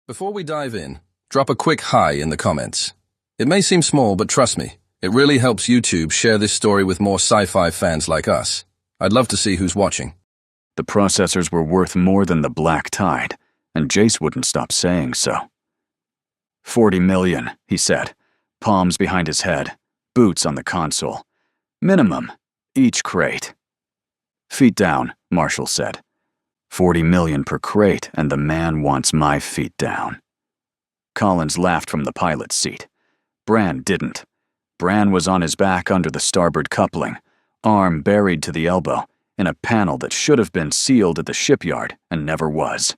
Before we dive in, drop a quick hi in the comments. It may seem small, but trust me, it really helps YouTube share this story with more sci-fi fans like us. I'd love to see who's watching. The processors were worth more than the Black Tide, and Jace wouldn't stop saying so. 40 million, he said, palms behind his head, boots on the console. Minimum, each crate. Feet down, Marshall said. 40 million per crate, and the man wants my feet down. Collins laughed from the pilot's seat. Bran didn't. Bran was on his back under the starboard coupling, arm buried to the elbow, in a panel that should have been sealed at the shipyard and never was.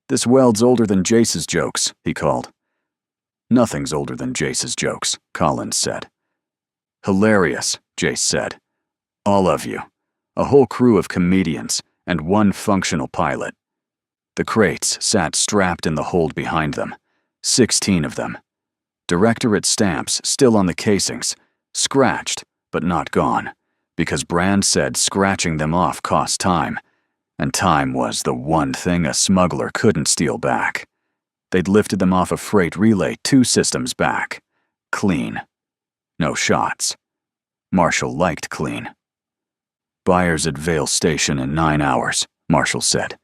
This weld's older than Jace's jokes, he called. Nothing's older than Jace's jokes, Collins said. Hilarious, Jace said. All of you. A whole crew of comedians, and one functional pilot. The crates sat strapped in the hold behind them, 16 of them. Directorate stamps still on the casings, scratched but not gone, because Bran said scratching them off cost time, and time was the one thing a smuggler couldn't steal back. They'd lifted them off a freight relay 2 systems back. Clean. No shots. Marshall liked clean. Buyers at Vale Station in 9 hours, Marshall said.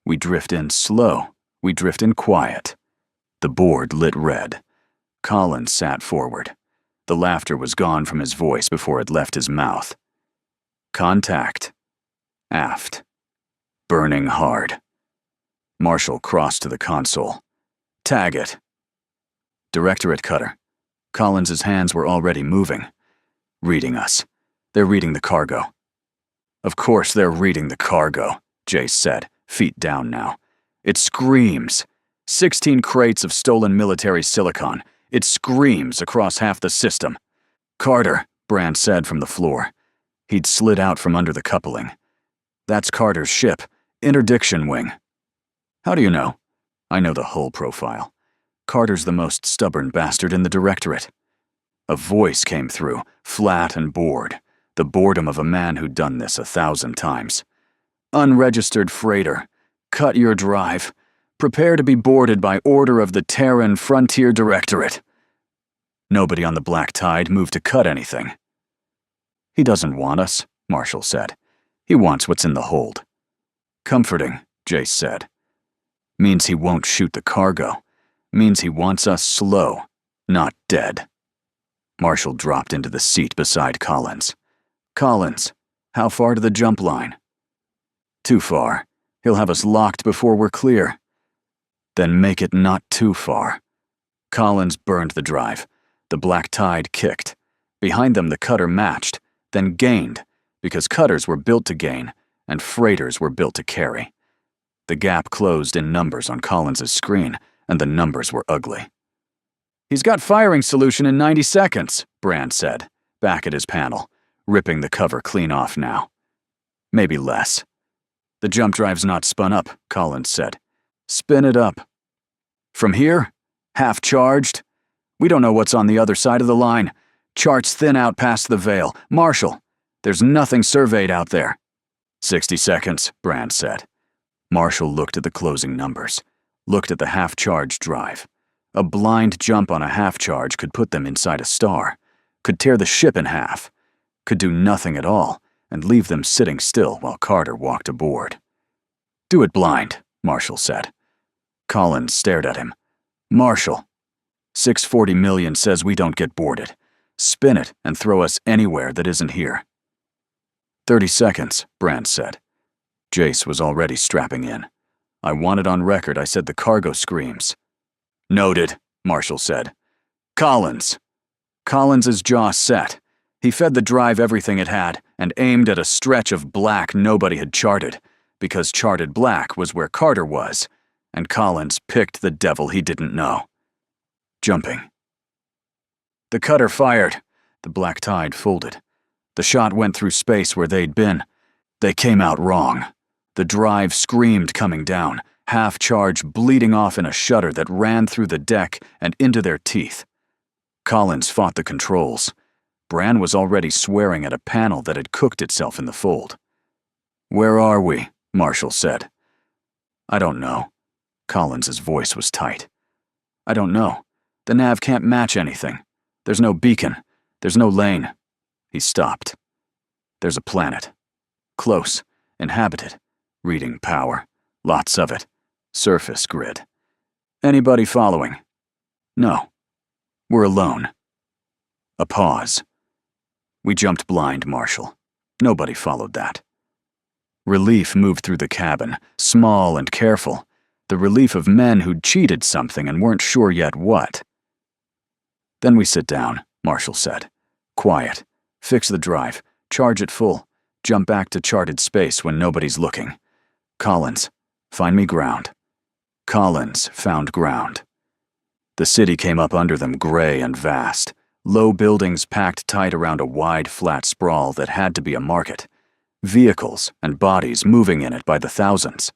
We drift in slow. We drift in quiet. The board lit red. Collins sat forward. The laughter was gone from his voice before it left his mouth. Contact. Aft. Burning hard. Marshall crossed to the console. Tag it. Directorate cutter. Collins's hands were already moving. Reading us. They're reading the cargo. Of course they're reading the cargo, Jace said, feet down now. It screams. 16 crates of stolen military silicon. It screams across half the system. Carter, Bran said from the floor. He'd slid out from under the coupling. That's Carter's ship, Interdiction Wing. How do you know? I know the hull profile. Carter's the most stubborn bastard in the Directorate. A voice came through, flat and bored. The boredom of a man who'd done this 1,000 times. Unregistered freighter. Cut your drive. Prepare to be boarded by order of the Terran Frontier Directorate. Nobody on the Black Tide moved to cut anything. He doesn't want us, Marshall said. He wants what's in the hold. Comforting, Jace said. Means he won't shoot the cargo. Means he wants us slow, not dead. Marshall dropped into the seat beside Collins. Collins, how far to the jump line? Too far. He'll have us locked before we're clear. Then make it not too far. Collins burned the drive. The Black Tide kicked. Behind them the cutter matched, then gained, because cutters were built to gain, and freighters were built to carry. The gap closed in numbers on Collins's screen, and the numbers were ugly. He's got firing solution in 90 seconds, Bran said, back at his panel, ripping the cover clean off now. Maybe less. The jump drive's not spun up, Collins said. Spin it up. From here? Half charged? We don't know what's on the other side of the line. Charts thin out past the Vale. Marshall, there's nothing surveyed out there. 60 seconds, Bran said. Marshall looked at the closing numbers, looked at the half-charged drive. A blind jump on a half-charge could put them inside a star, could tear the ship in half, could do nothing at all and leave them sitting still while Carter walked aboard. Do it blind, Marshall said. Collins stared at him. Marshall, 640 million says we don't get boarded. Spin it and throw us anywhere that isn't here. 30 seconds, Bran said. Jace was already strapping in. I want it on record I said the cargo screams. Noted, Marshall said. Collins. Collins's jaw set. He fed the drive everything it had and aimed at a stretch of black nobody had charted, because charted black was where Carter was, and Collins picked the devil he didn't know. Jumping. The cutter fired. The Black Tide folded. The shot went through space where they'd been. They came out wrong. The drive screamed coming down, half charge bleeding off in a shudder that ran through the deck and into their teeth. Collins fought the controls. Bran was already swearing at a panel that had cooked itself in the fold. Where are we? Marshall said. I don't know. Collins's voice was tight. I don't know. The nav can't match anything. There's no beacon. There's no lane. He stopped. There's a planet. Close. Inhabited. Reading power. Lots of it. Surface grid. Anybody following? No. We're alone. A pause. We jumped blind, Marshall. Nobody followed that. Relief moved through the cabin, small and careful. The relief of men who'd cheated something and weren't sure yet what. Then we sit down, Marshall said. Quiet. Fix the drive. Charge it full. Jump back to charted space when nobody's looking. Collins, find me ground. Collins found ground. The city came up under them, gray and vast. Low buildings packed tight around a wide, flat sprawl that had to be a market. Vehicles and bodies moving in it by the thousands.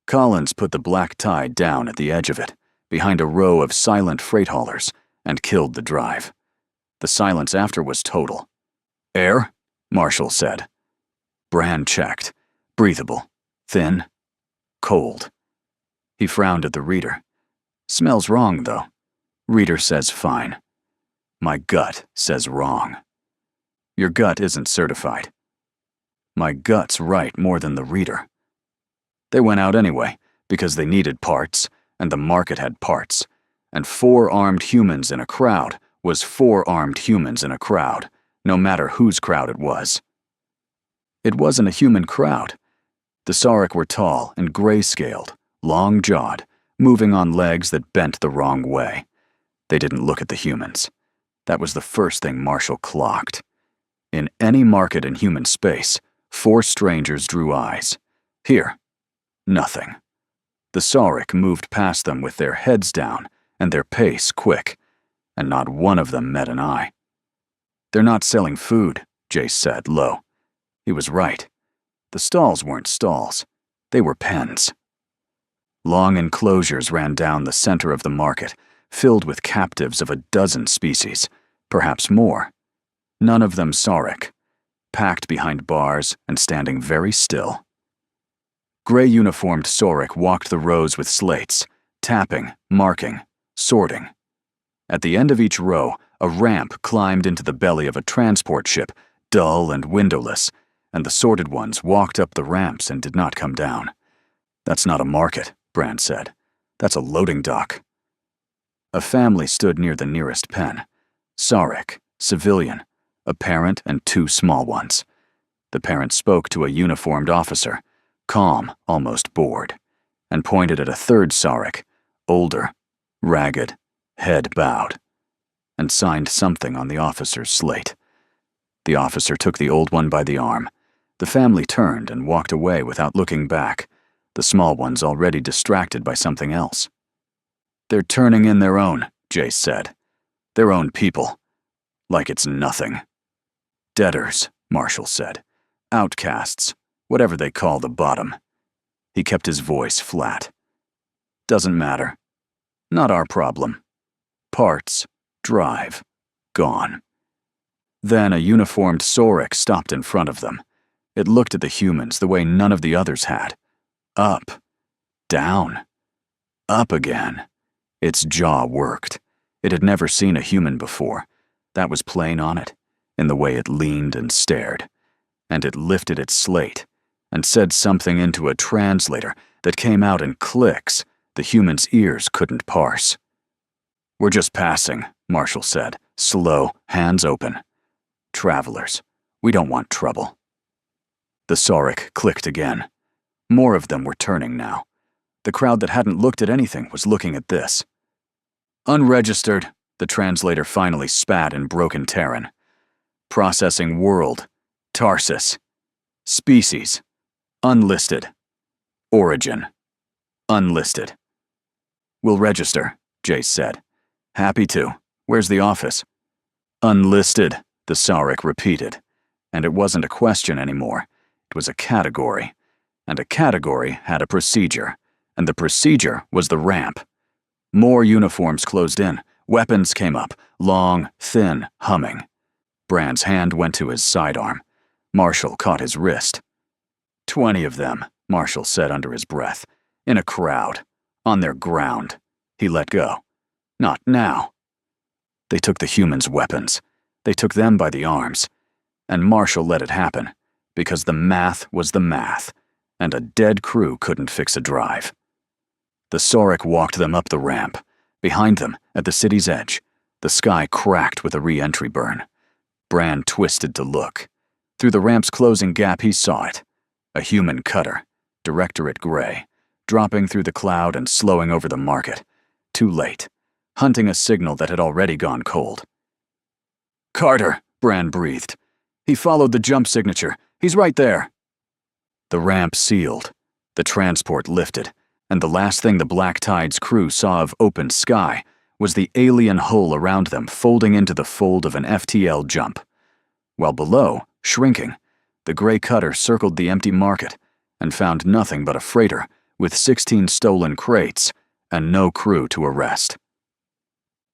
Collins put the black tide down at the edge of it, behind a row of silent freight haulers, and killed the drive. The silence after was total. Air? Marshall said. Brand checked. Breathable. Thin. Cold. He frowned at the reader. Smells wrong, though. Reader says fine. My gut says wrong. Your gut isn't certified. My gut's right more than the reader. They went out anyway, because they needed parts, and the market had parts. And 4 armed humans in a crowd was 4 armed humans in a crowd, no matter whose crowd it was. It wasn't a human crowd. The Sarek were tall and gray-scaled, long-jawed, moving on legs that bent the wrong way. They didn't look at the humans. That was the first thing Marshall clocked. In any market in human space, 4 strangers drew eyes. Here, nothing. The Sarek moved past them with their heads down and their pace quick, and not one of them met an eye. They're not selling food, Jace said, low. He was right. The stalls weren't stalls. They were pens. Long enclosures ran down the center of the market, filled with captives of a dozen species, perhaps more. None of them Sarek, packed behind bars and standing very still. Gray-uniformed Sarek walked the rows with slates, tapping, marking, sorting. At the end of each row, a ramp climbed into the belly of a transport ship, dull and windowless, and the sorted ones walked up the ramps and did not come down. That's not a market, Brand said. That's a loading dock. A family stood near the nearest pen. Sarek, civilian, a parent and 2 small ones. The parent spoke to a uniformed officer, calm, almost bored, and pointed at a third Sarek, older, ragged, head bowed, and signed something on the officer's slate. The officer took the old one by the arm. The family turned and walked away without looking back, the small ones already distracted by something else. They're turning in their own, Jace said. Their own people. Like it's nothing. Debtors, Marshall said. Outcasts, whatever they call the bottom. He kept his voice flat. Doesn't matter. Not our problem. Parts, drive, gone. Then a uniformed Sarek stopped in front of them. It looked at the humans the way none of the others had. Up. Down. Up again. Its jaw worked. It had never seen a human before. That was plain on it, in the way it leaned and stared. And it lifted its slate, and said something into a translator that came out in clicks the human's ears couldn't parse. We're just passing, Marshall said, slow, hands open. Travelers. We don't want trouble. The Sarek clicked again. More of them were turning now. The crowd that hadn't looked at anything was looking at this. Unregistered, the translator finally spat in broken Terran. Processing world. Tarsus. Species. Unlisted. Origin. Unlisted. We'll register, Jace said. Happy to. Where's the office? Unlisted, the Sarek repeated. And it wasn't a question anymore. It was a category. And a category had a procedure. And the procedure was the ramp. More uniforms closed in. Weapons came up, long, thin, humming. Brand's hand went to his sidearm. Marshall caught his wrist. 20 of them, Marshall said under his breath. In a crowd. On their ground. He let go. Not now. They took the humans' weapons. They took them by the arms. And Marshall let it happen, because the math was the math, and a dead crew couldn't fix a drive. The Sorek walked them up the ramp. Behind them, at the city's edge, the sky cracked with a re-entry burn. Bran twisted to look. Through the ramp's closing gap, he saw it. A human cutter, Directorate Gray, dropping through the cloud and slowing over the market. Too late. Hunting a signal that had already gone cold. "Carter," Bran breathed. "He followed the jump signature. He's right there." The ramp sealed. The transport lifted, and the last thing the Black Tide's crew saw of open sky was the alien hull around them folding into the fold of an FTL jump. While below, shrinking, the gray cutter circled the empty market and found nothing but a freighter with 16 stolen crates and no crew to arrest.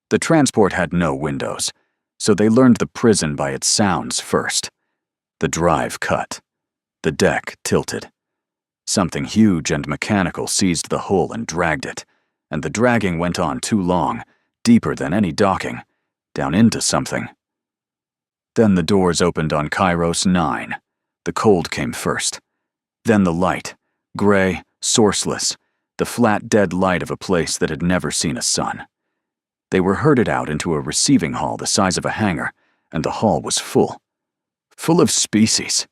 The transport had no windows, so they learned the prison by its sounds first. The drive cut. The deck tilted. Something huge and mechanical seized the hull and dragged it, and the dragging went on too long, deeper than any docking, down into something. Then the doors opened on Kairos 9. The cold came first. Then the light, gray, sourceless, the flat dead light of a place that had never seen a sun. They were herded out into a receiving hall the size of a hangar, and the hall was full. Full of species.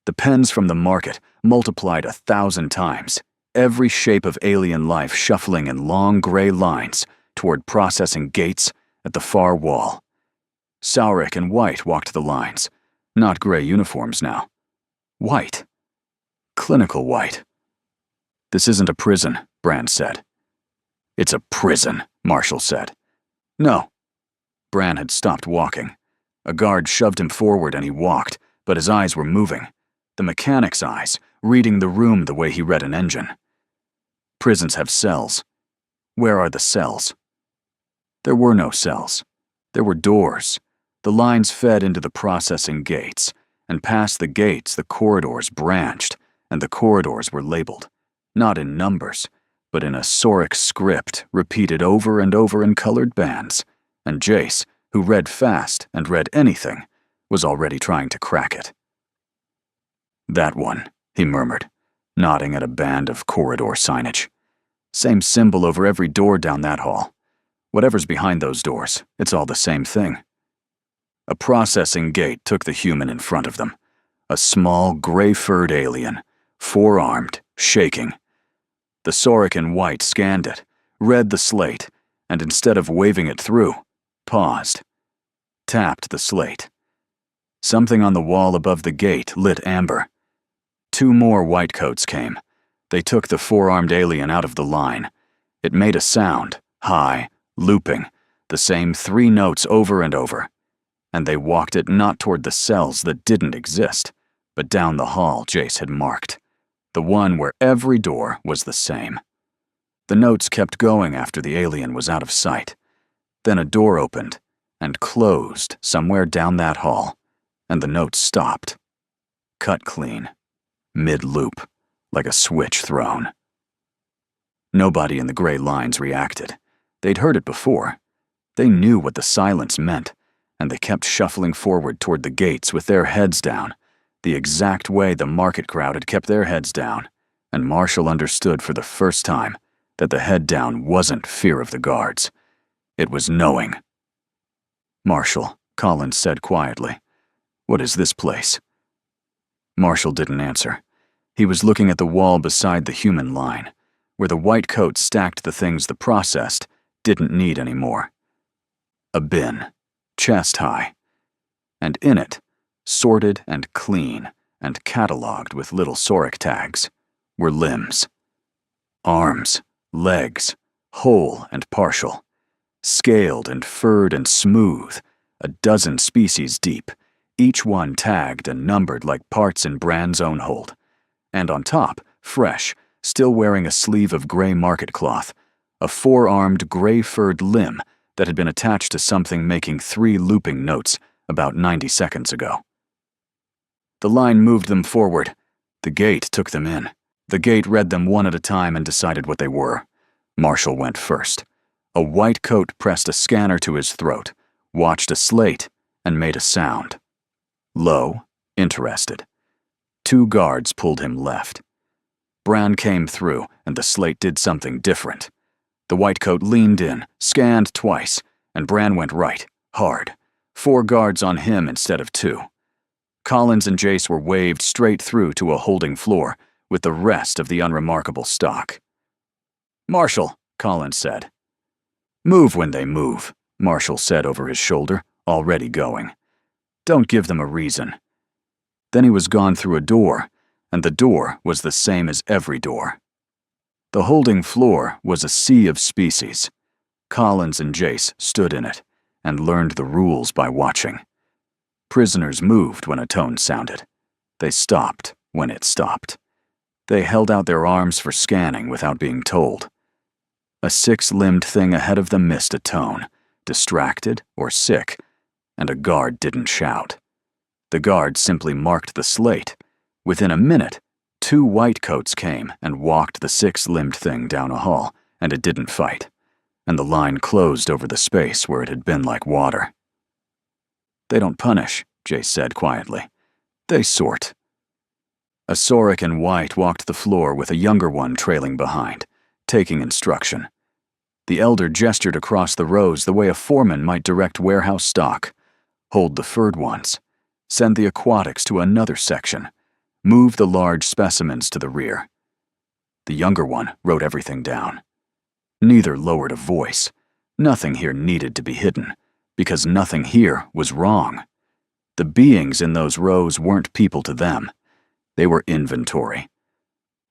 The pens from the market multiplied 1,000 times, every shape of alien life shuffling in long gray lines toward processing gates at the far wall. Saurik and White walked the lines, not gray uniforms now. White. Clinical white. "This isn't a prison," Bran said. "It's a prison," Marshall said. "No." Bran had stopped walking. A guard shoved him forward and he walked, but his eyes were moving. The mechanic's eyes, reading the room the way he read an engine. Prisons have cells. Where are the cells? There were no cells. There were doors. The lines fed into the processing gates, and past the gates the corridors branched, and the corridors were labeled, not in numbers, but in a Sorek script repeated over and over in colored bands, and Jace, who read fast and read anything, was already trying to crack it. "That one," he murmured, nodding at a band of corridor signage. "Same symbol over every door down that hall. Whatever's behind those doors, it's all the same thing." A processing gate took the human in front of them. A small, gray-furred alien, four-armed, shaking. The Sorek in White scanned it, read the slate, and instead of waving it through, paused. Tapped the slate. Something on the wall above the gate lit amber. 2 more whitecoats came. They took the four-armed alien out of the line. It made a sound, high, looping, the same 3 notes over and over. And they walked it not toward the cells that didn't exist, but down the hall Jace had marked, the one where every door was the same. The notes kept going after the alien was out of sight. Then a door opened and closed somewhere down that hall, and the notes stopped. Cut clean, mid-loop, like a switch thrown. Nobody in the gray lines reacted. They'd heard it before. They knew what the silence meant, and they kept shuffling forward toward the gates with their heads down, the exact way the market crowd had kept their heads down, and Marshall understood for the first time that the head down wasn't fear of the guards. It was knowing. "Marshall," Collins said quietly, "what is this place?" Marshall didn't answer. He was looking at the wall beside the human line, where the white coat stacked the things the processed didn't need anymore. A bin, chest high, and in it, sorted and clean and catalogued with little Sorek tags, were limbs. Arms, legs, whole and partial, scaled and furred and smooth, a dozen species deep, each one tagged and numbered like parts in Bran's own hold. And on top, fresh, still wearing a sleeve of gray market cloth, a 4-armed gray-furred limb that had been attached to something making 3 looping notes about 90 seconds ago. The line moved them forward. The gate took them in. The gate read them one at a time and decided what they were. Marshall went first. A white coat pressed a scanner to his throat, watched a slate, and made a sound. Low, interested. 2 guards pulled him left. Bran came through, and the slate did something different. The white coat leaned in, scanned twice, and Bran went right, hard. 4 guards on him instead of 2. Collins and Jace were waved straight through to a holding floor with the rest of the unremarkable stock. "Marshall," Collins said. "Move when they move," Marshall said over his shoulder, already going. "Don't give them a reason." Then he was gone through a door, and the door was the same as every door. The holding floor was a sea of species. Collins and Jace stood in it and learned the rules by watching. Prisoners moved when a tone sounded. They stopped when it stopped. They held out their arms for scanning without being told. A 6-limbed thing ahead of them missed a tone, distracted or sick, and a guard didn't shout. The guard simply marked the slate. Within a minute, 2 white coats came and walked the 6-limbed thing down a hall, and it didn't fight, and the line closed over the space where it had been like water. "They don't punish," Jace said quietly. "They sort." A Sorek in white walked the floor with a younger one trailing behind, taking instruction. The elder gestured across the rows the way a foreman might direct warehouse stock. Hold the furred ones. Send the aquatics to another section. Move the large specimens to the rear. The younger one wrote everything down. Neither lowered a voice. Nothing here needed to be hidden, because nothing here was wrong. The beings in those rows weren't people to them. They were inventory.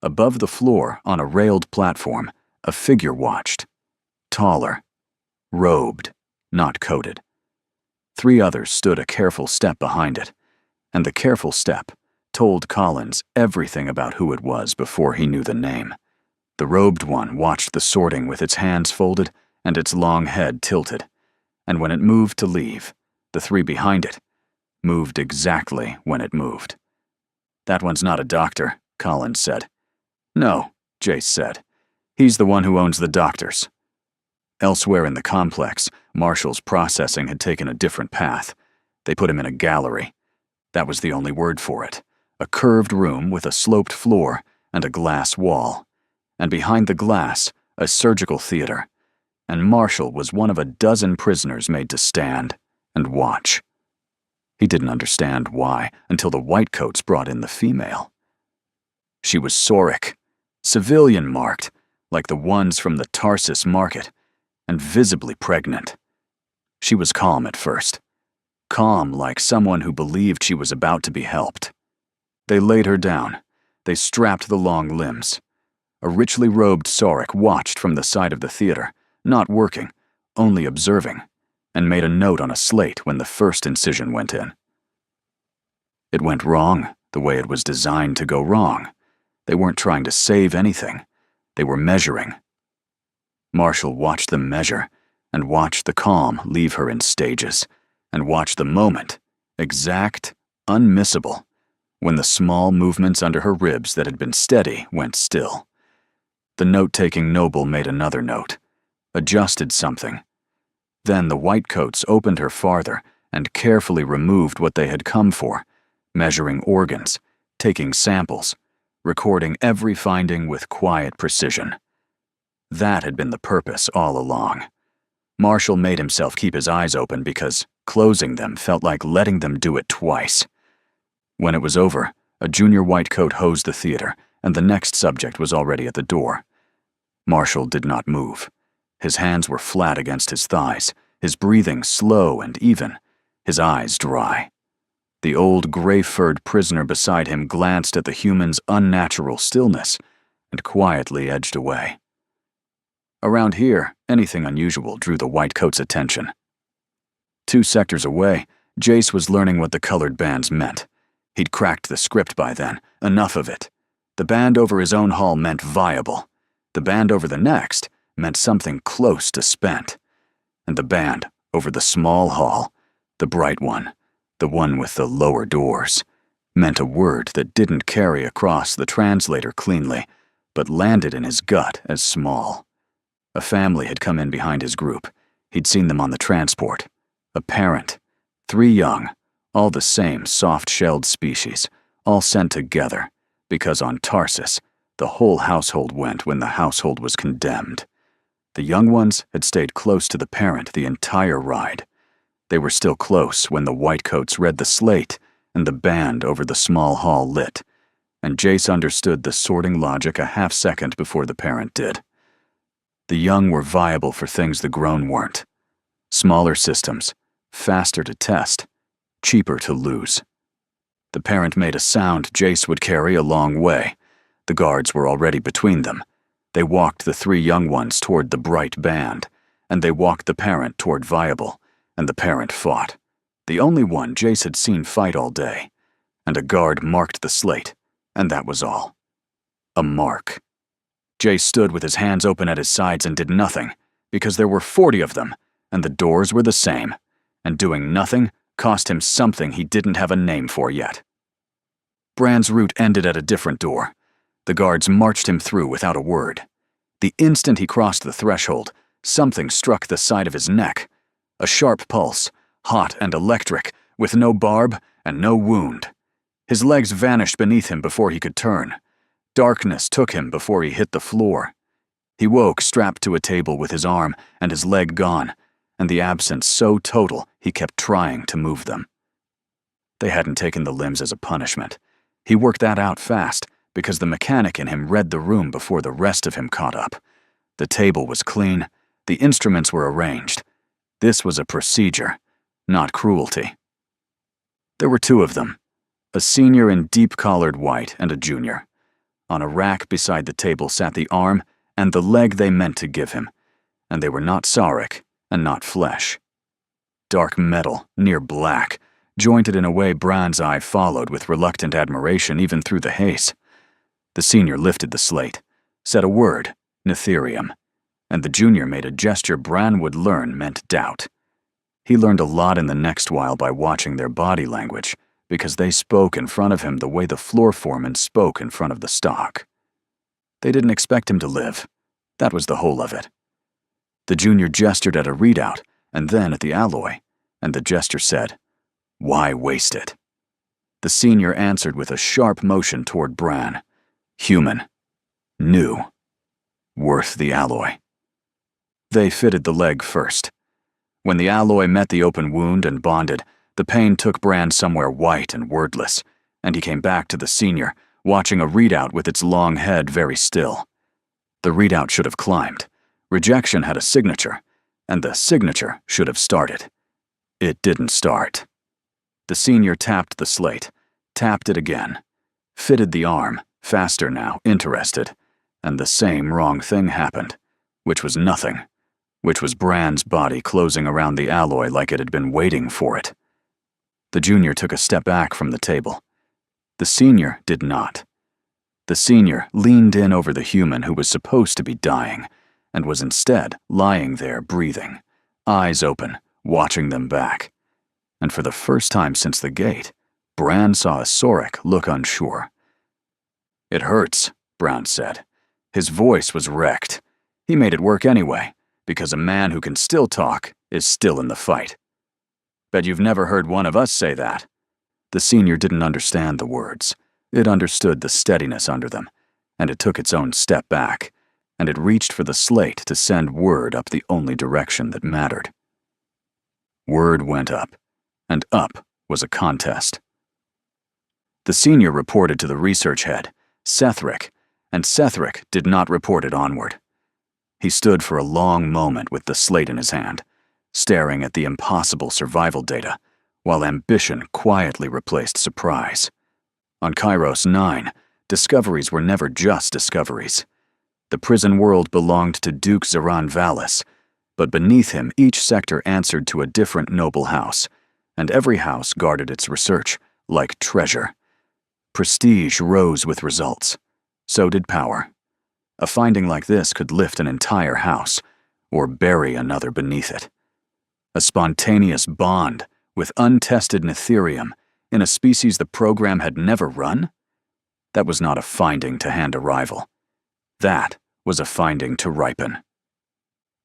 Above the floor, on a railed platform, a figure watched. Taller. Robed, not coated. 3 others stood a careful step behind it, and the careful step told Collins everything about who it was before he knew the name. The robed one watched the sorting with its hands folded and its long head tilted, and when it moved to leave, the 3 behind it moved exactly when it moved. "That one's not a doctor," Collins said. "No," Jace said. "He's the one who owns the doctors." Elsewhere in the complex, Marshall's processing had taken a different path. They put him in a gallery. That was the only word for it. A curved room with a sloped floor and a glass wall. And behind the glass, a surgical theater. And Marshall was one of a dozen prisoners made to stand and watch. He didn't understand why until the whitecoats brought in the female. She was Sorek, civilian marked, like the ones from the Tarsus market, and visibly pregnant. She was calm at first. Calm like someone who believed she was about to be helped. They laid her down. They strapped the long limbs. A richly robed Sorek watched from the side of the theater, not working, only observing, and made a note on a slate when the first incision went in. It went wrong, the way it was designed to go wrong. They weren't trying to save anything. They were measuring. Marshall watched them measure, and watched the calm leave her in stages, and watched the moment, exact, unmissable, when the small movements under her ribs that had been steady went still. The note-taking noble made another note, adjusted something. Then the whitecoats opened her farther and carefully removed what they had come for, measuring organs, taking samples, recording every finding with quiet precision. That had been the purpose all along. Marshall made himself keep his eyes open because closing them felt like letting them do it twice. When it was over, a junior whitecoat hosed the theater, and the next subject was already at the door. Marshall did not move. His hands were flat against his thighs, his breathing slow and even, his eyes dry. The old gray-furred prisoner beside him glanced at the human's unnatural stillness and quietly edged away. Around here, anything unusual drew the whitecoat's attention. 2 sectors away, Jace was learning what the colored bands meant. He'd cracked the script by then, enough of it. The band over his own hall meant viable. The band over the next meant something close to spent. And the band over the small hall, the bright one, the one with the lower doors, meant a word that didn't carry across the translator cleanly, but landed in his gut as small. A family had come in behind his group. He'd seen them on the transport. A parent, 3 young, all the same soft-shelled species, all sent together, because on Tarsus, the whole household went when the household was condemned. The young ones had stayed close to the parent the entire ride. They were still close when the whitecoats read the slate and the band over the small hall lit, and Jace understood the sorting logic a half-second before the parent did. The young were viable for things the grown weren't. Smaller systems, faster to test, cheaper to lose. The parent made a sound Jace would carry a long way. The guards were already between them. They walked the 3 young ones toward the bright band, and they walked the parent toward Viable, and the parent fought. The only one Jace had seen fight all day. And a guard marked the slate, and that was all. A mark. Jace stood with his hands open at his sides and did nothing, because there were 40 of them, and the doors were the same, and doing nothing cost him something he didn't have a name for yet. Bran's route ended at a different door. The guards marched him through without a word. The instant he crossed the threshold, something struck the side of his neck. A sharp pulse, hot and electric, with no barb and no wound. His legs vanished beneath him before he could turn. Darkness took him before he hit the floor. He woke strapped to a table with his arm and his leg gone, and the absence so total he kept trying to move them. They hadn't taken the limbs as a punishment. He worked that out fast, because the mechanic in him read the room before the rest of him caught up. The table was clean, the instruments were arranged. This was a procedure, not cruelty. There were 2 of them, a senior in deep-collared white and a junior. On a rack beside the table sat the arm and the leg they meant to give him, and they were not Sarek and not flesh. Dark metal, near black, jointed in a way Bran's eye followed with reluctant admiration even through the haze. The senior lifted the slate, said a word, Netherium, and the junior made a gesture Bran would learn meant doubt. He learned a lot in the next while by watching their body language, because they spoke in front of him the way the floor foreman spoke in front of the stock. They didn't expect him to live. That was the whole of it. The junior gestured at a readout, and then at the alloy, and the gesture said, "Why waste it?" The senior answered with a sharp motion toward Bran. Human. New. Worth the alloy. They fitted the leg first. When the alloy met the open wound and bonded, the pain took Bran somewhere white and wordless, and he came back to the senior, watching a readout with its long head very still. The readout should have climbed. Rejection had a signature, and the signature should have started. It didn't start. The senior tapped the slate, tapped it again, fitted the arm, faster now, interested, and the same wrong thing happened, which was nothing, which was Bran's body closing around the alloy like it had been waiting for it. The junior took a step back from the table. The senior did not. The senior leaned in over the human who was supposed to be dying, and was instead lying there breathing, eyes open, watching them back. And for the first time since the gate, Bran saw a Sorek look unsure. "It hurts," Brown said. His voice was wrecked. He made it work anyway, because a man who can still talk is still in the fight. "Bet you've never heard one of us say that." The senior didn't understand the words. It understood the steadiness under them, and it took its own step back, and it reached for the slate to send word up the only direction that mattered. Word went up, and up was a contest. The senior reported to the research head, Sethric, and Sethric did not report it onward. He stood for a long moment with the slate in his hand, staring at the impossible survival data, while ambition quietly replaced surprise. On Kairos 9, discoveries were never just discoveries. The prison world belonged to Duke Zeran Valis, but beneath him each sector answered to a different noble house, and every house guarded its research, like treasure. Prestige rose with results. So did power. A finding like this could lift an entire house, or bury another beneath it. A spontaneous bond with untested Netherium in a species the program had never run? That was not a finding to hand a rival. That was a finding to ripen.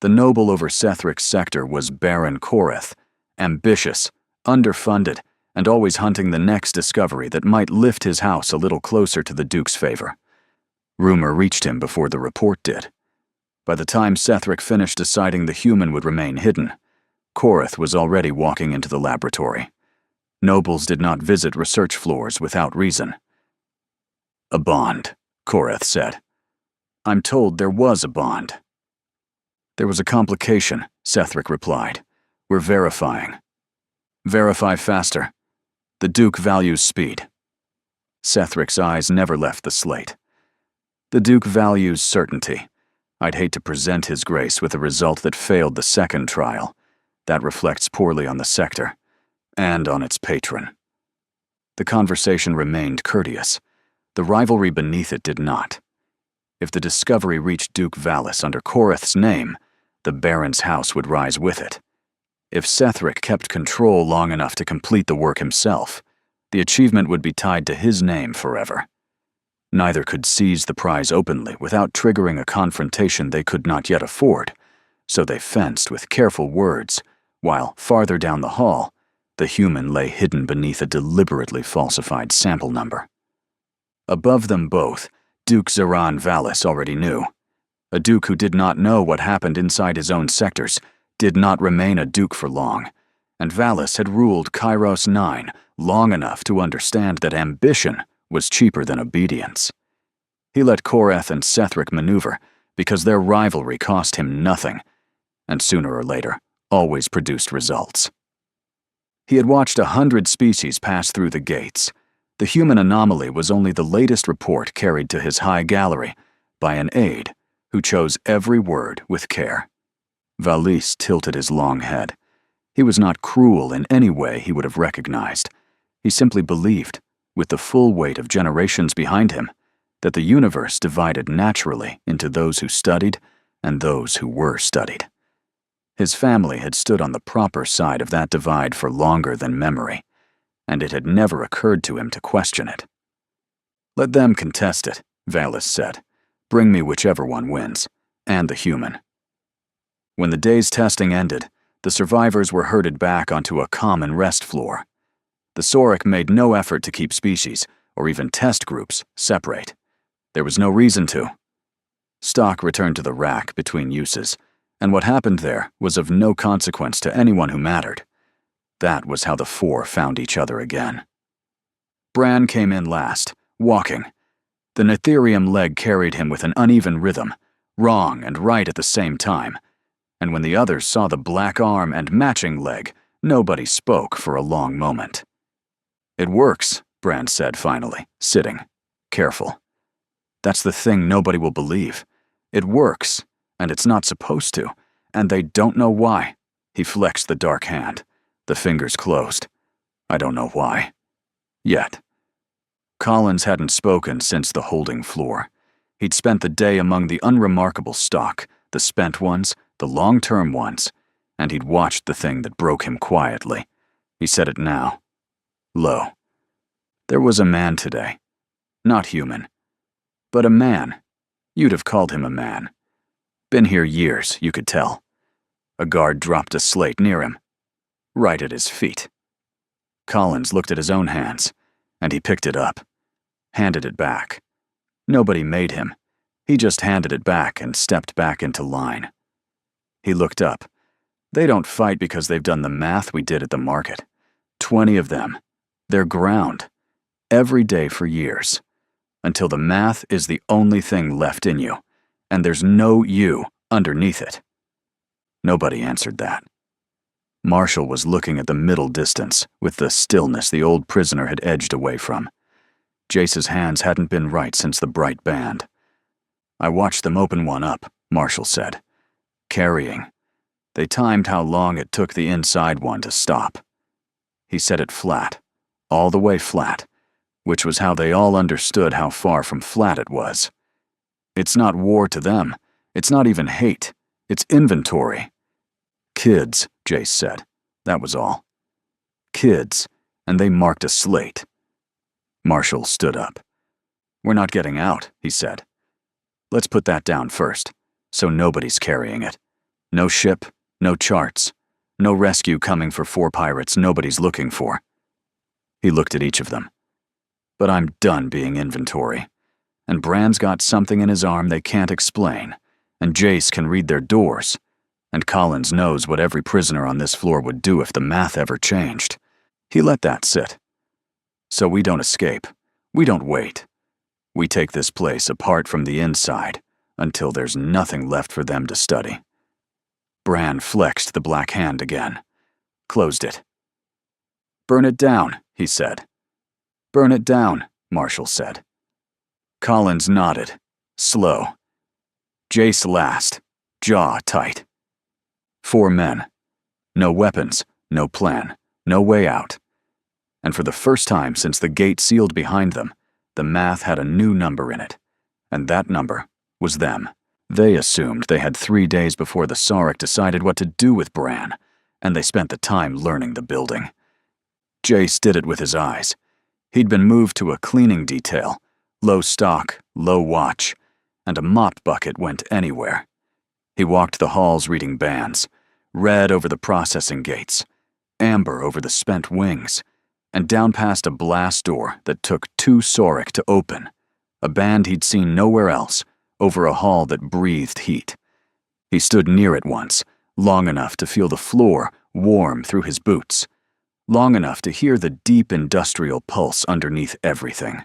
The noble over Sethric's sector was Baron Koreth, ambitious, underfunded, and always hunting the next discovery that might lift his house a little closer to the Duke's favor. Rumor reached him before the report did. By the time Sethric finished deciding the human would remain hidden, Koreth was already walking into the laboratory. Nobles did not visit research floors without reason. "A bond," Koreth said. "I'm told there was a bond." "There was a complication," Sethric replied. "We're verifying." "Verify faster. The Duke values speed." Sethric's eyes never left the slate. "The Duke values certainty. I'd hate to present His Grace with a result that failed the second trial. That reflects poorly on the sector, and on its patron." The conversation remained courteous. The rivalry beneath it did not. If the discovery reached Duke Valis under Koreth's name, the Baron's house would rise with it. If Sethric kept control long enough to complete the work himself, the achievement would be tied to his name forever. Neither could seize the prize openly without triggering a confrontation they could not yet afford, so they fenced with careful words, while, farther down the hall, the human lay hidden beneath a deliberately falsified sample number. Above them both, Duke Zeran Valis already knew. A duke who did not know what happened inside his own sectors did not remain a duke for long, and Valis had ruled Kairos 9 long enough to understand that ambition was cheaper than obedience. He let Koreth and Sethric maneuver because their rivalry cost him nothing, and sooner or later always produced results. He had watched 100 species pass through the gates. The human anomaly was only the latest report carried to his high gallery by an aide who chose every word with care. Valis tilted his long head. He was not cruel in any way he would have recognized. He simply believed, with the full weight of generations behind him, that the universe divided naturally into those who studied and those who were studied. His family had stood on the proper side of that divide for longer than memory, and it had never occurred to him to question it. "Let them contest it," Valis said. "Bring me whichever one wins, and the human." When the day's testing ended, the survivors were herded back onto a common rest floor. The Sorek made no effort to keep species, or even test groups, separate. There was no reason to. Stock returned to the rack between uses, and what happened there was of no consequence to anyone who mattered. That was how the four found each other again. Bran came in last, walking. The Netherium leg carried him with an uneven rhythm, wrong and right at the same time, and when the others saw the black arm and matching leg, nobody spoke for a long moment. "It works," Bran said finally, sitting, careful. "That's the thing nobody will believe. It works, and it's not supposed to, and they don't know why." He flexed the dark hand. The fingers closed. "I don't know why. Yet." Collins hadn't spoken since the holding floor. He'd spent the day among the unremarkable stock, the spent ones, the long-term ones, and he'd watched the thing that broke him quietly. He said it now, low. There was a man today. Not human, but a man. You'd have called him a man. Been here years, you could tell. A guard dropped a slate near him, right at his feet. Collins looked at his own hands, and he picked it up, handed it back. Nobody made him. He just handed it back and stepped back into line. He looked up. They don't fight because they've done the math we did at the market. 20 of them. They're ground. Every day for years. Until the math is the only thing left in you, and there's no you underneath it. Nobody answered that. Marshall was looking at the middle distance with the stillness the old prisoner had edged away from. Jace's hands hadn't been right since the bright band. "I watched them open one up," Marshall said. "Carrying. They timed how long it took the inside one to stop." He said it flat, all the way flat, which was how they all understood how far from flat it was. It's not war to them. It's not even hate. It's inventory. "Kids," Jace said. That was all. "Kids," and they marked a slate. Marshall stood up. "We're not getting out," he said. "Let's put that down first, so nobody's carrying it. No ship, no charts, no rescue coming for 4 pirates nobody's looking for. He looked at each of them. But I'm done being inventory. And Bran's got something in his arm they can't explain, and Jace can read their doors, and Collins knows what every prisoner on this floor would do if the math ever changed. He let that sit. So we don't escape. We don't wait. We take this place apart from the inside until there's nothing left for them to study. Bran flexed the black hand again, closed it. "Burn it down," he said. "Burn it down," Marshall said. Collins nodded, slow. Jace last, jaw tight. 4 men. No weapons, no plan, no way out. And for the first time since the gate sealed behind them, the math had a new number in it. And that number was them. They assumed they had 3 days before the Sarek decided what to do with Bran, and they spent the time learning the building. Jace did it with his eyes. He'd been moved to a cleaning detail, low stock, low watch, and a mop bucket went anywhere. He walked the halls reading bans, red over the processing gates, amber over the spent wings, and down past a blast door that took 2 Sarek to open, a band he'd seen nowhere else, over a hall that breathed heat. He stood near it once, long enough to feel the floor warm through his boots, long enough to hear the deep industrial pulse underneath everything.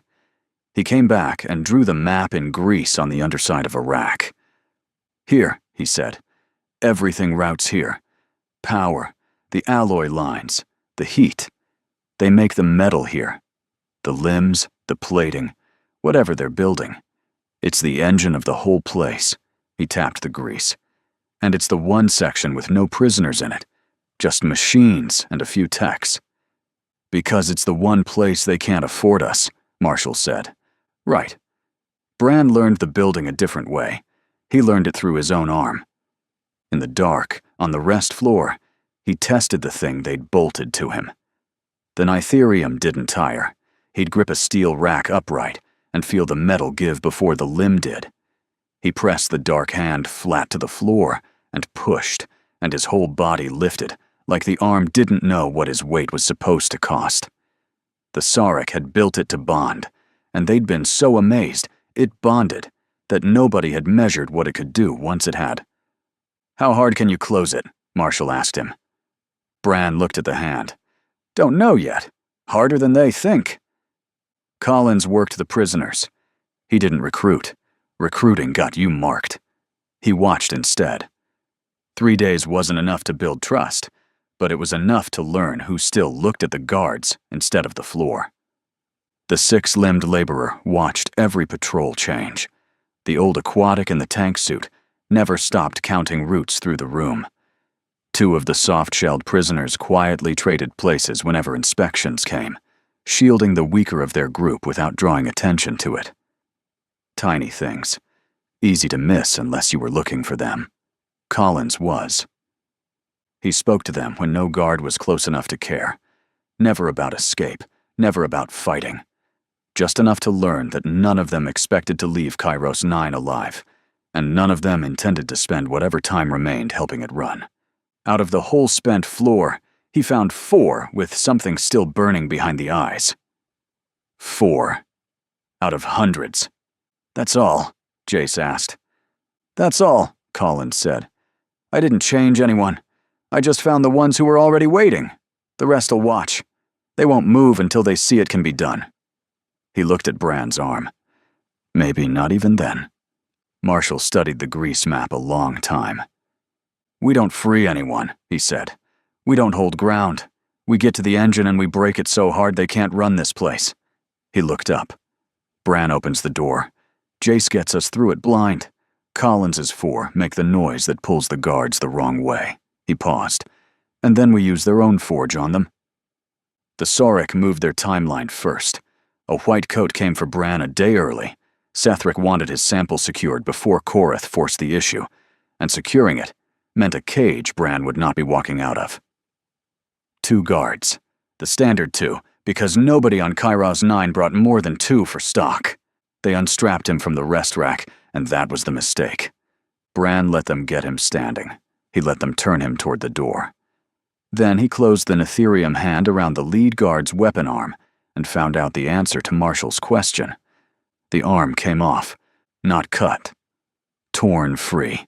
He came back and drew the map in grease on the underside of a rack. "Here," he said. "Everything routes here. Power, the alloy lines, the heat. They make the metal here. The limbs, the plating, whatever they're building. It's the engine of the whole place." He tapped the grease. "And it's the one section with no prisoners in it. Just machines and a few techs." "Because it's the one place they can't afford us," Marshall said. "Right." Bran learned the building a different way. He learned it through his own arm. In the dark, on the rest floor, he tested the thing they'd bolted to him. The Nitherium didn't tire. He'd grip a steel rack upright and feel the metal give before the limb did. He pressed the dark hand flat to the floor and pushed, and his whole body lifted, like the arm didn't know what his weight was supposed to cost. The Sarek had built it to bond, and they'd been so amazed it bonded that nobody had measured what it could do once it had. "How hard can you close it?" Marshall asked him. Bran looked at the hand. "Don't know yet. Harder than they think." Collins worked the prisoners. He didn't recruit. Recruiting got you marked. He watched instead. 3 days wasn't enough to build trust, but it was enough to learn who still looked at the guards instead of the floor. The 6-limbed laborer watched every patrol change. The old aquatic in the tank suit never stopped counting routes through the room. 2 of the soft-shelled prisoners quietly traded places whenever inspections came, shielding the weaker of their group without drawing attention to it. Tiny things, easy to miss unless you were looking for them. Collins was. He spoke to them when no guard was close enough to care. Never about escape, never about fighting. Just enough to learn that none of them expected to leave Kairos 9 alive, and none of them intended to spend whatever time remained helping it run. Out of the whole spent floor, he found 4 with something still burning behind the eyes. 4. Out of hundreds. "That's all?" Jace asked. "That's all," Collins said. "I didn't change anyone. I just found the ones who were already waiting. The rest'll watch. They won't move until they see it can be done." He looked at Bran's arm. Maybe not even then. Marshall studied the grease map a long time. "We don't free anyone," he said. "We don't hold ground. We get to the engine and we break it so hard they can't run this place." He looked up. Bran opens the door. Jace gets us through it blind. Collins's 4 make the noise that pulls the guards the wrong way. He paused. "And then we use their own forge on them." The Sarek moved their timeline first. A white coat came for Bran a day early. Sethric wanted his sample secured before Korath forced the issue, and securing it meant a cage Bran would not be walking out of. 2 guards. The standard 2, because nobody on Kairos 9 brought more than 2 for stock. They unstrapped him from the rest rack, and that was the mistake. Bran let them get him standing. He let them turn him toward the door. Then he closed the Netherium hand around the lead guard's weapon arm and found out the answer to Marshall's question. The arm came off, not cut. Torn free.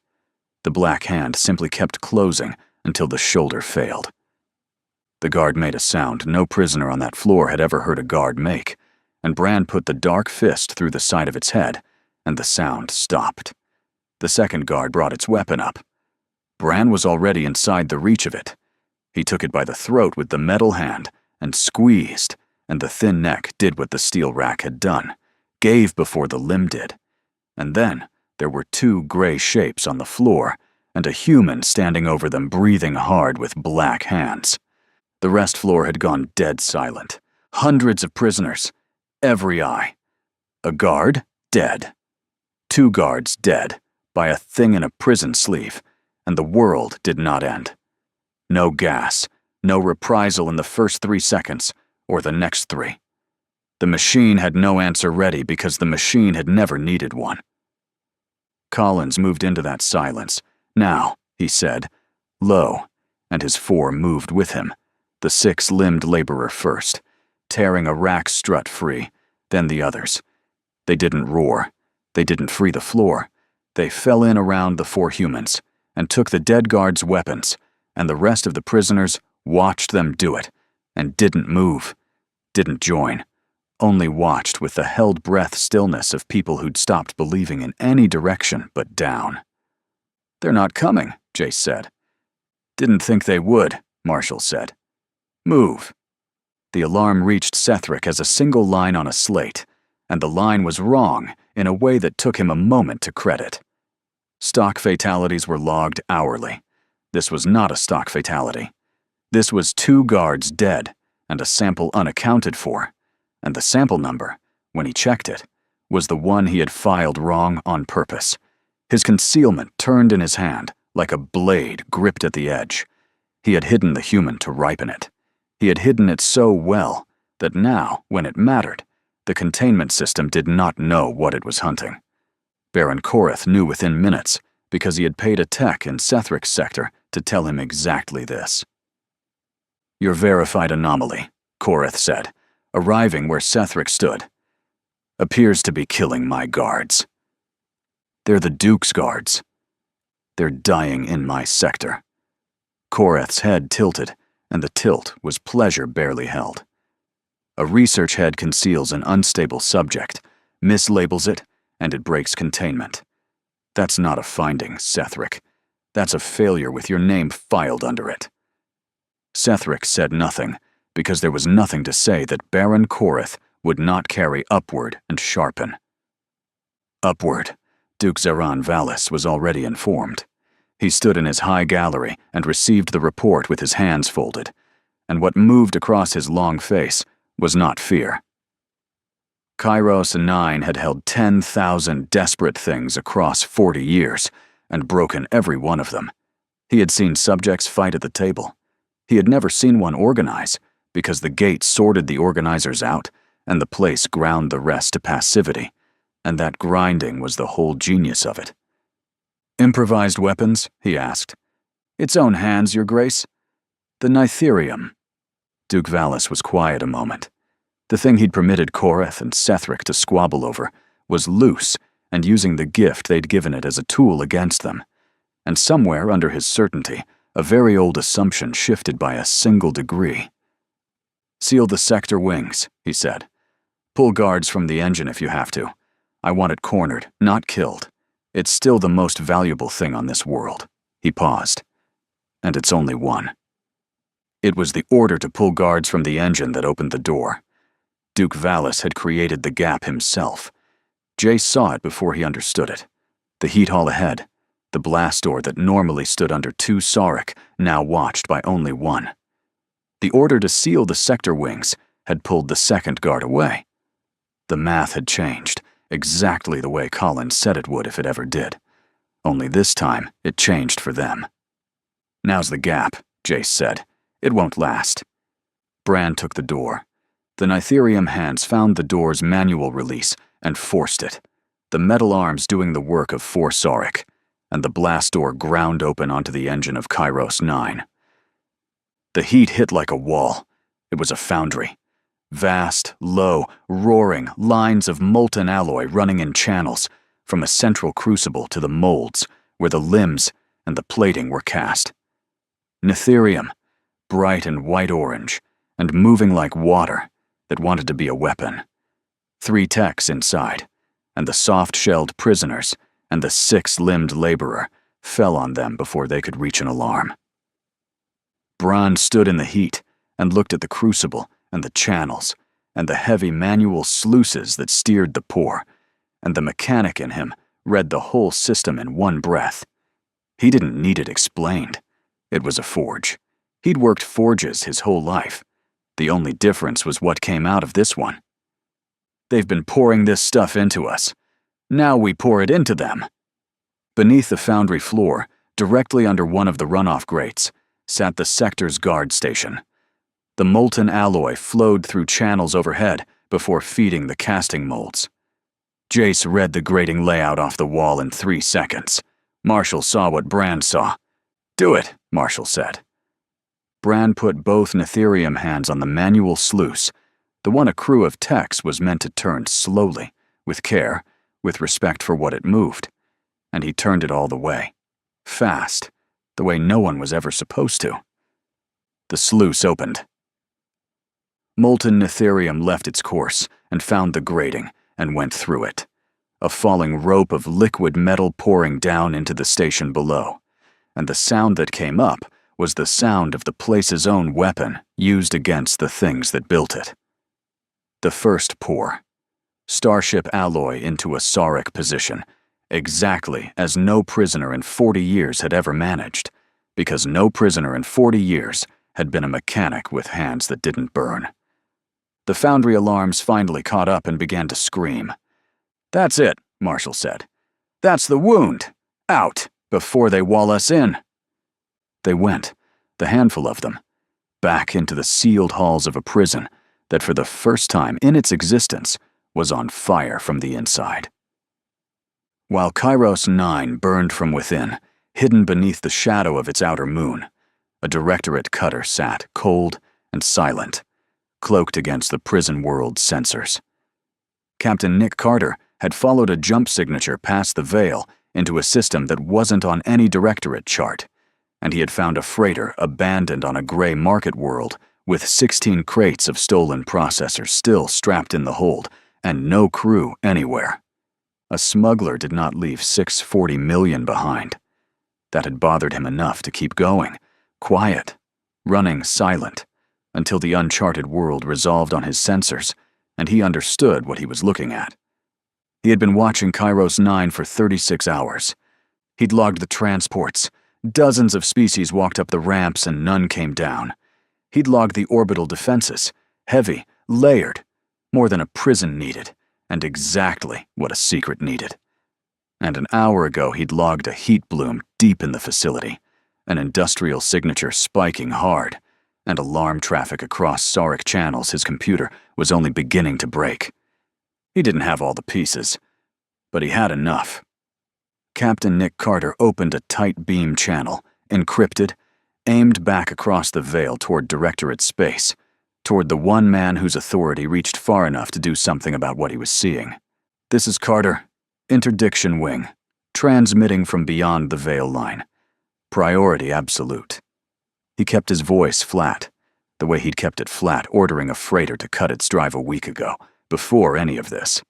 The black hand simply kept closing until the shoulder failed. The guard made a sound no prisoner on that floor had ever heard a guard make, and Bran put the dark fist through the side of its head, and the sound stopped. The second guard brought its weapon up. Bran was already inside the reach of it. He took it by the throat with the metal hand and squeezed, and the thin neck did what the steel rack had done, gave before the limb did. And then there were two gray shapes on the floor, and a human standing over them breathing hard with black hands. The rest floor had gone dead silent. Hundreds of prisoners. Every eye. A guard, dead. Two guards, dead, by a thing in a prison sleeve, and the world did not end. No gas, no reprisal in the first 3 seconds, or the next 3. The machine had no answer ready because the machine had never needed one. Collins moved into that silence. Now, he said, low, and his 4 moved with him, the 6-limbed laborer first, tearing a rack strut free, then the others. They didn't roar. They didn't free the floor. They fell in around the 4 humans and took the dead guard's weapons, and the rest of the prisoners watched them do it and didn't move, didn't join, only watched with the held breath stillness of people who'd stopped believing in any direction but down. They're not coming, Jace said. Didn't think they would, Marshall said. Move. The alarm reached Sethric as a single line on a slate, and the line was wrong in a way that took him a moment to credit. Stock fatalities were logged hourly. This was not a stock fatality. This was 2 guards dead and a sample unaccounted for, and the sample number, when he checked it, was the one he had filed wrong on purpose. His concealment turned in his hand like a blade gripped at the edge. He had hidden the human to ripen it. He had hidden it so well that now, when it mattered, the containment system did not know what it was hunting. Baron Koreth knew within minutes because he had paid a tech in Sethric's sector to tell him exactly this. Your verified anomaly, Koreth said, arriving where Sethric stood. Appears to be killing my guards. They're the Duke's guards. They're dying in my sector. Koreth's head tilted, and the tilt was pleasure barely held. A research head conceals an unstable subject, mislabels it, and it breaks containment. That's not a finding, Sethric. That's a failure with your name filed under it. Sethric said nothing, because there was nothing to say that Baron Koreth would not carry upward and sharpen. Upward, Duke Zeran Valis was already informed. He stood in his high gallery and received the report with his hands folded, and what moved across his long face was not fear. Kairos 9 had held 10,000 desperate things across 40 years and broken every one of them. He had seen subjects fight at the table. He had never seen one organize because the gate sorted the organizers out and the place ground the rest to passivity, and that grinding was the whole genius of it. Improvised weapons? He asked. Its own hands, Your Grace. The Nitherium. Duke Valis was quiet a moment. The thing he'd permitted Koreth and Sethric to squabble over was loose and using the gift they'd given it as a tool against them. And somewhere under his certainty, a very old assumption shifted by a single degree. Seal the sector wings, he said. Pull guards from the engine if you have to. I want it cornered, not killed. It's still the most valuable thing on this world. He paused. And it's only one. It was the order to pull guards from the engine that opened the door. Duke Valis had created the gap himself. Jace saw it before he understood it. The heat hall ahead, the blast door that normally stood under 2 Sarek, now watched by only 1. The order to seal the sector wings had pulled the second guard away. The math had changed, exactly the way Collins said it would if it ever did. Only this time, it changed for them. Now's the gap, Jace said. It won't last. Bran took the door. The Nitherium hands found the door's manual release and forced it, the metal arms doing the work of 4 Sarek. and the blast door ground open onto the engine of Kairos 9. The heat hit like a wall. It was a foundry. Vast, low, roaring lines of molten alloy running in channels from a central crucible to the molds where the limbs and the plating were cast. Netherium, bright and white-orange, and moving like water that wanted to be a weapon. 3 techs inside, and the soft-shelled prisoners and the 6-limbed laborer fell on them before they could reach an alarm. Bron stood in the heat and looked at the crucible and the channels and the heavy manual sluices that steered the pour, and the mechanic in him read the whole system in one breath. He didn't need it explained. It was a forge. He'd worked forges his whole life. The only difference was what came out of this one. They've been pouring this stuff into us. Now we pour it into them. Beneath the foundry floor, directly under one of the runoff grates, sat the sector's guard station. The molten alloy flowed through channels overhead before feeding the casting molds. Jace read the grating layout off the wall in 3 seconds. Marshall saw what Bran saw. "Do it," Marshall said. Bran put both Netherium hands on the manual sluice, the one a crew of techs was meant to turn slowly, with care, with respect for what it moved, and he turned it all the way. Fast, the way no one was ever supposed to. The sluice opened. Molten Netherium left its course and found the grating and went through it, a falling rope of liquid metal pouring down into the station below, and the sound that came up was the sound of the place's own weapon used against the things that built it. The first pour. Starship alloy into a Sarek position, exactly as no prisoner in 40 years had ever managed, because no prisoner in 40 years had been a mechanic with hands that didn't burn. The foundry alarms finally caught up and began to scream. "That's it," Marshall said. "That's the wound. Out, before they wall us in." They went, the handful of them, back into the sealed halls of a prison that for the first time in its existence was on fire from the inside. While Kairos 9 burned from within, hidden beneath the shadow of its outer moon, a Directorate cutter sat, cold and silent, cloaked against the prison world's sensors. Captain Nick Carter had followed a jump signature past the veil into a system that wasn't on any Directorate chart, and he had found a freighter abandoned on a gray market world with 16 crates of stolen processors still strapped in the hold and no crew anywhere. A smuggler did not leave 640 million behind. That had bothered him enough to keep going, quiet, running silent, until the uncharted world resolved on his sensors and he understood what he was looking at. He had been watching Kairos 9 for 36 hours. He'd logged the transports. Dozens of species walked up the ramps and none came down. He'd logged the orbital defenses, heavy, layered, more than a prison needed, and exactly what a secret needed. And an hour ago he'd logged a heat bloom deep in the facility, an industrial signature spiking hard, and alarm traffic across Sarek channels his computer was only beginning to break. He didn't have all the pieces, but he had enough. Captain Nick Carter opened a tight beam channel, encrypted, aimed back across the veil toward Directorate space, toward the one man whose authority reached far enough to do something about what he was seeing. "This is Carter, Interdiction Wing, transmitting from beyond the veil line. Priority absolute." He kept his voice flat, the way he'd kept it flat ordering a freighter to cut its drive a week ago, before any of this.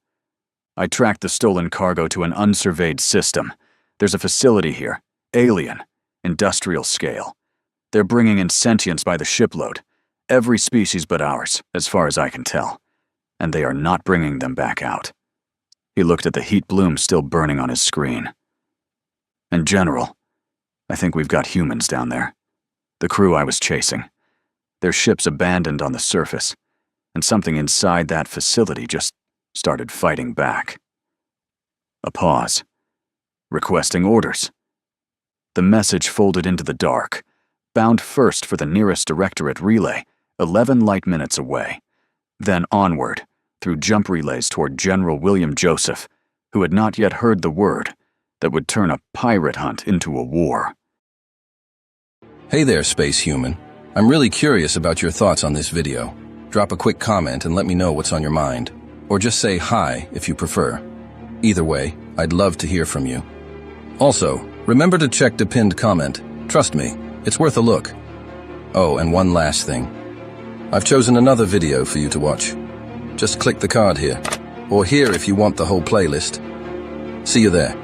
"I tracked the stolen cargo to an unsurveyed system. There's a facility here, alien, industrial scale. They're bringing in sentience by the shipload, every species but ours, as far as I can tell. And they are not bringing them back out." He looked at the heat bloom still burning on his screen. "And General, I think we've got humans down there. The crew I was chasing. Their ship's abandoned on the surface, and something inside that facility just started fighting back." A pause. "Requesting orders." The message folded into the dark, bound first for the nearest Directorate relay, 11 light minutes away, then onward, through jump relays toward General William Joseph, who had not yet heard the word, that would turn a pirate hunt into a war. Hey there, Space Human. I'm really curious about your thoughts on this video. Drop a quick comment and let me know what's on your mind. Or just say hi if you prefer. Either way, I'd love to hear from you. Also, remember to check the pinned comment. Trust me, it's worth a look. Oh, and one last thing. I've chosen another video for you to watch. Just click the card here. Or here if you want the whole playlist. See you there.